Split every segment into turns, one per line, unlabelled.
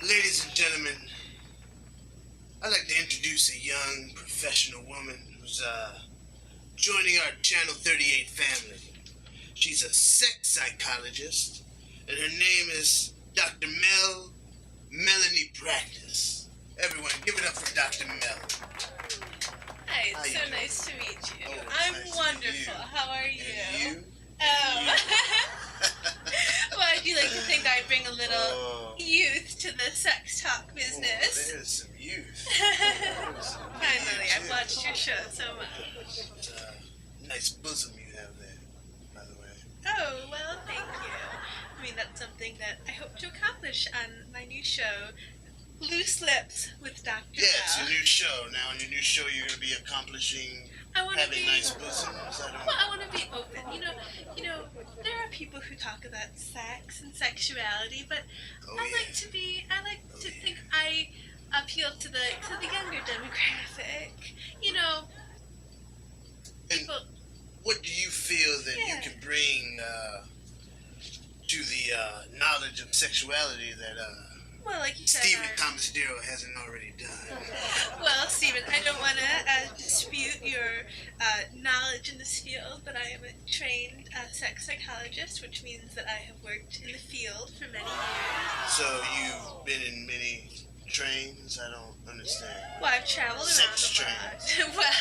Ladies and gentlemen, I'd like to introduce a young professional woman who's joining our Channel 38 family. She's a sex psychologist, and her name is Dr. Melanie Practice. Everyone, give it up for Dr. Mel.
Hi, it's so nice to meet you.
Oh,
I'm
nice to
wonderful.
meet you.
How are you?
And you?
Oh. Well, I'd like to think I bring a little youth to the sex talk business.
Oh, there's some youth.
Finally, I've watched your show so much.
Nice bosom you have there, by the way.
Oh, well, thank you. I mean, that's something that I hope to accomplish on my new show, Loose Lips with Dr.
Yeah, it's
Mel.
a new show. Now, in your new show, you're going to be accomplishing having nice bosoms.
I want to be open. You know, there are people who talk about sex and sexuality, but I like to think I appeal to the younger demographic. You know, people.
And what do you feel that you can bring to the knowledge of sexuality that
Well, like you said,
Steven Thomas Darrell hasn't already done?
Well, Steven, I don't want to dispute your knowledge in this field, but I am a trained sex psychologist, which means that I have worked in the field for many years.
So you've been in many trains? I don't understand.
Well, I've traveled
Sex
around a lot. Well,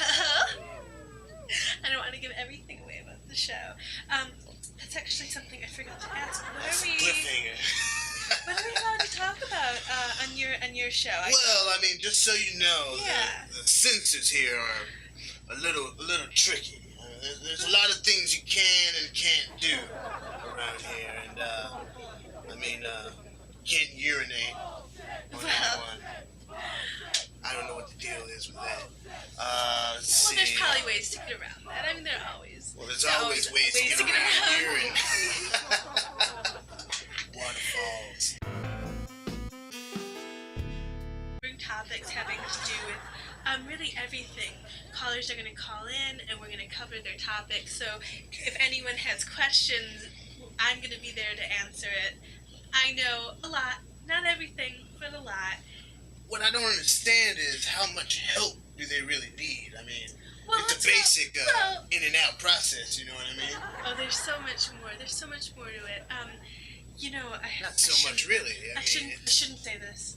I don't want to give everything away about the show. That's actually something I forgot to ask.
Cliffhanger.
What are we allowed to talk about on your show?
Well, I mean, just so you know, the censors here are a little tricky. There's a lot of things you can and can't do around here, and can't urinate on anyone. I don't know what the deal is with that. Let's see.
Well, there's probably ways to get around that. I mean, there are always.
Well, there's always ways to get around urine. Waterfalls.
Topics having to do with really everything. Callers are going to call in and we're going to cover their topics. So if anyone has questions, I'm going to be there to answer it. I know a lot, not everything, but a lot.
What I don't understand is how much help do they really need? I mean,
well,
it's a basic in and out process, you know what I mean?
Oh, there's so much more. There's so much more to it.
Not so much really.
I shouldn't say this.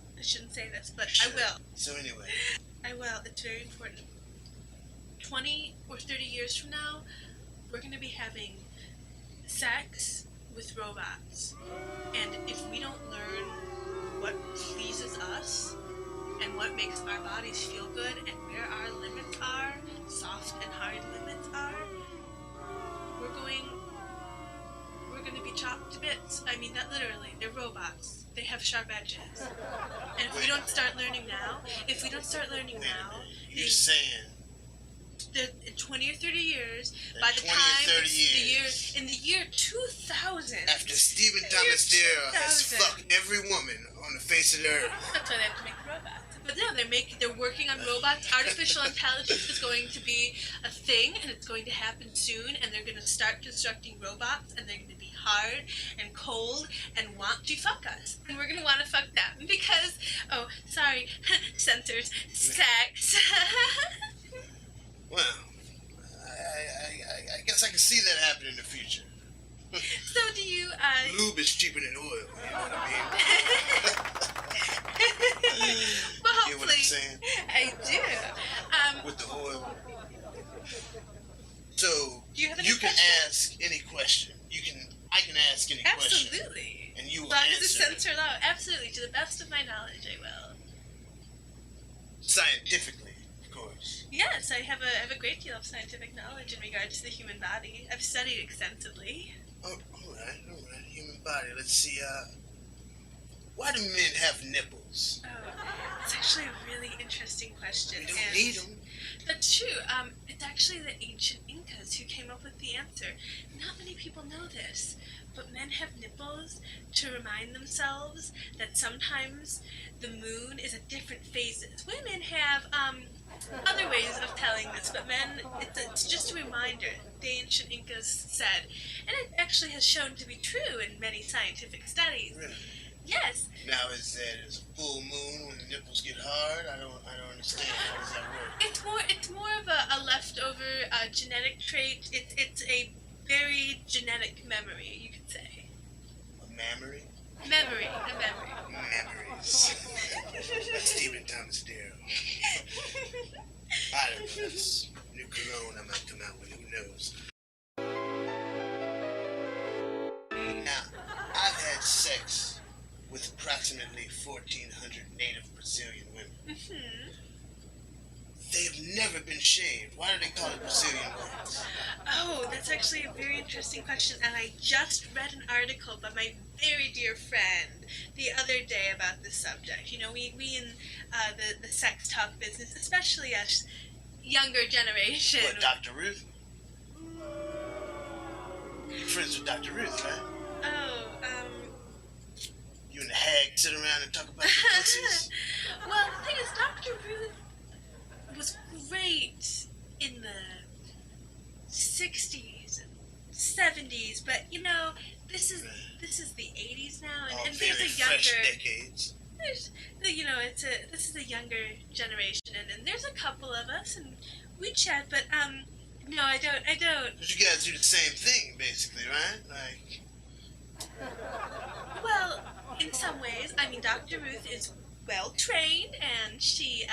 But I will.
So anyway.
I will. It's very important. 20 or 30 years from now, we're going to be having sex with robots. And if we don't learn what pleases us and what makes our bodies feel good and where our limits are, soft and hard limits are, we're going to be chopped to bits. I mean that literally. They're robots. They have sharp edges. And if we don't start learning now,
you're saying
in 20 or 30 years, by the time in the year 2000,
after Steven Thomas Darrell has fucked every woman on the face of the earth.
That's why they have to make the robots. But no, they're working on robots. Artificial intelligence is going to be a thing, and it's going to happen soon, and they're going to start constructing robots, and they're going to be hard and cold and want to fuck us. And we're going to want to fuck them because, censors, sex.
Well, I guess I can see that happening in the future.
So do you,
Lube is cheaper than oil, you know what I mean?
Well,
You get what I'm saying?
I do.
With the oil. So,
you
can ask any question. I can ask any question.
Absolutely.
And you will
as long
answer
as it's censored out. Absolutely. To the best of my knowledge, I will.
Scientifically, of course.
Yes, I have a great deal of scientific knowledge in regards to the human body. I've studied extensively.
Oh, all right. Human body. Let's see, why do men have nipples?
Oh, it's actually a really interesting question.
We don't need them.
That's true. It's actually the ancient Incas who came up with the answer. Not many people know this, but men have nipples to remind themselves that sometimes the moon is at different phases. Women have other ways of telling this, but men, it's just a reminder. The ancient Incas said, and it actually has shown to be true in many scientific studies.
Really?
Yes.
Now is that it's a full moon when the nipples get hard? I don't understand. How does that work?
It's more of a leftover genetic trait. It's a very genetic memory, you could say.
A memory?
A memory.
Memories. That's Steven Thomas Darrell. I don't know. That's new cologne I might come out with. Who knows? Now, I've had sex with approximately 1,400 native Brazilian women.
Mm-hmm.
They've never been shaved. Why do they call it Brazilian wax?
Oh, that's actually a very interesting question, and I just read an article by my very dear friend the other day about this subject. You know, we in the sex talk business, especially us younger generation.
What, Dr. Ruth? You're friends with Dr. Ruth, right?
Oh,
You and the hag sit around and talk about your pussies?
well, the thing is, Dr. Ruth was great in the 60s and 70s, but you know, this is the 80s now, and
very
there's a
fresh
younger
decades.
you know, this is a younger generation, and there's a couple of us, and we chat, but no, I don't.
But you guys do the same thing, basically, right? Like,
Well, in some ways, I mean, Dr. Ruth is well trained, and she's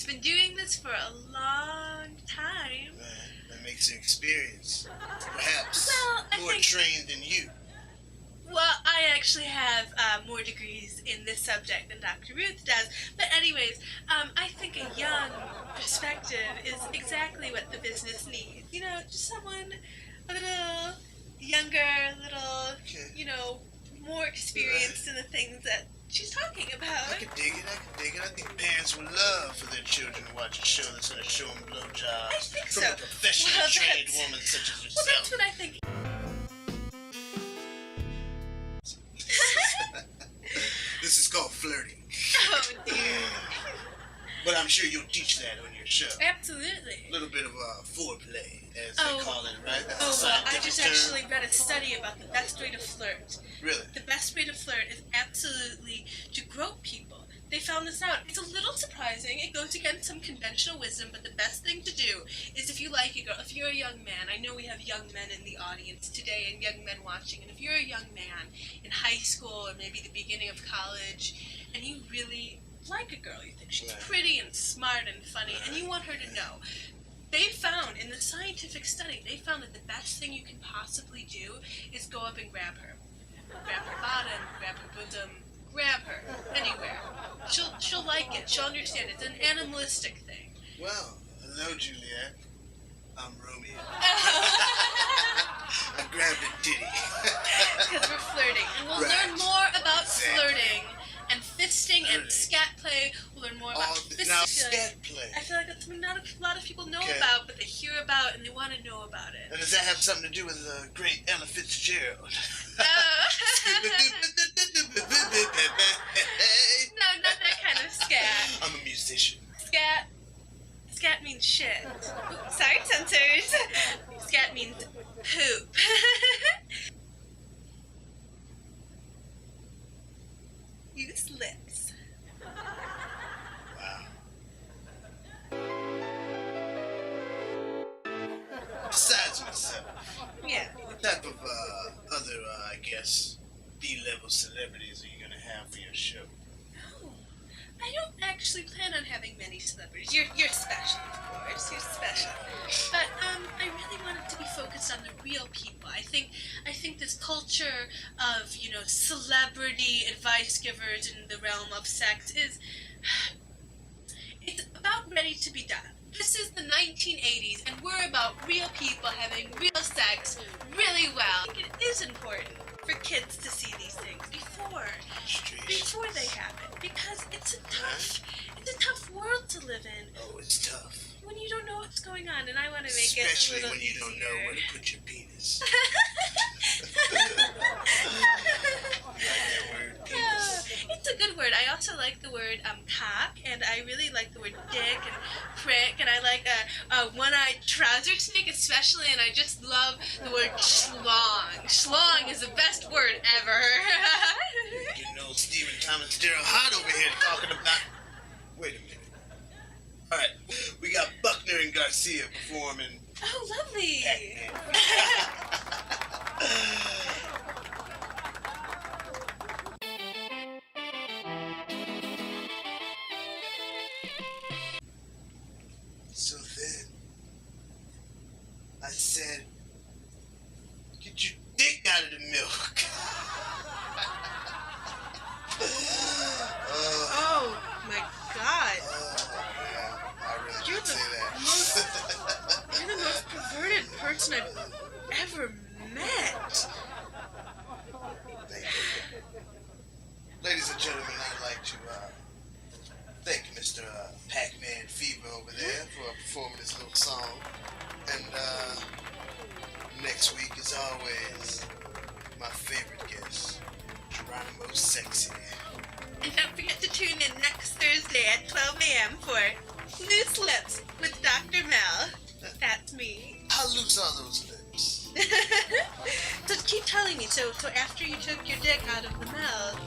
been doing this for a long time.
that makes her experience. Perhaps
Well, I
more
think-
trained than you.
Well, I actually have more degrees in this subject than Dr. Ruth does. But anyways, I think a young perspective is exactly what the business needs. You know, just someone a little younger, a little,
Okay.
you know, more experienced in the things that she's talking about.
I could dig it. I think parents would love for their children to watch a show that's going to show them blowjobs
I think
from
so.
a professionally
Well,
trained
that's-
woman such as
Well,
yourself.
that's what I think.
This is called flirting.
Oh, dear.
But I'm sure you'll teach that on your show.
Absolutely.
A little bit of foreplay, as
Oh.
they call it, right? That's a
Oh, well, I
scientific
just
term.
actually read a study about the best way to flirt.
Really?
The best way to flirt is absolutely to grope people. They found this out. It's a little surprising. It goes against some conventional wisdom, but the best thing to do is if you like a girl, if you're a young man, I know we have young men in the audience today and young men watching, and if you're a young man in high school or maybe the beginning of college, and you really like a girl, you think she's
Right.
pretty and smart and funny, and you want her to know, they found, in the scientific study, they found that the best thing you can possibly do is go up and grab her. Grab her bottom, grab her bosom, grab her, anywhere. She'll like it, she'll understand. It's an animalistic thing.
Well, hello, Juliet. I'm Romeo.
Because
I grabbed a ditty.
we're flirting. And we'll
Right.
learn more about
Exactly.
flirting and fisting and
Flirting.
scat play. We'll learn more about fisting.
Now, scat play.
I feel like that's something not a lot of people know
Okay.
about, but they hear about and they want to know about it.
And does that have something to do with the great Ella Fitzgerald?
No, not that kind of scat.
I'm a musician.
Scat means shit. Oops, sorry, censors. Scat means poop. Use lips.
Wow. Besides myself,
Yeah.
what type of other, I guess, B-level celebrities are you going to have for your show?
Oh, I don't actually plan on having many celebrities. You're special, of course. You're special. But I really want it to be focused on the real people. I think this culture of, you know, celebrity advice givers in the realm of sex is it's about ready to be done. This is the 1980s, and we're about real people having real sex really well. I think it is important for kids to see these things before they happen, because it's a tough world to live in
Oh, it's tough.
when you don't know what's going on, and I want to make it a
Especially
little
when you don't know
easier.
where to put your penis. You like that word, penis?
It's a good word. I also like the word cock, and I really like the word dick and prick, and I like one-eyed trouser snake especially, and I just love the word schlong. Schlong is the best word ever.
You know, Steven Thomas Darrell hot over here talking about... Wait a minute. All right, we got Buckner and Garcia performing.
Oh, lovely.
So then, I said, get your dick out of the milk.
Oh, my God.
Yeah, I really
You're
did say that.
You're the most perverted person I've ever met.
Thank you. Ladies and gentlemen, I'd like to thank Mr. Pac-Man Fever over there for performing this little song. And next week, as always, my favorite guest, Geronimo Sexy.
And don't forget to tune in next Thursday at 12 a.m. for Loose Lips with Dr. Mel. That's me.
How loose are those lips?
So keep telling me. So after you took your dick out of the mouth,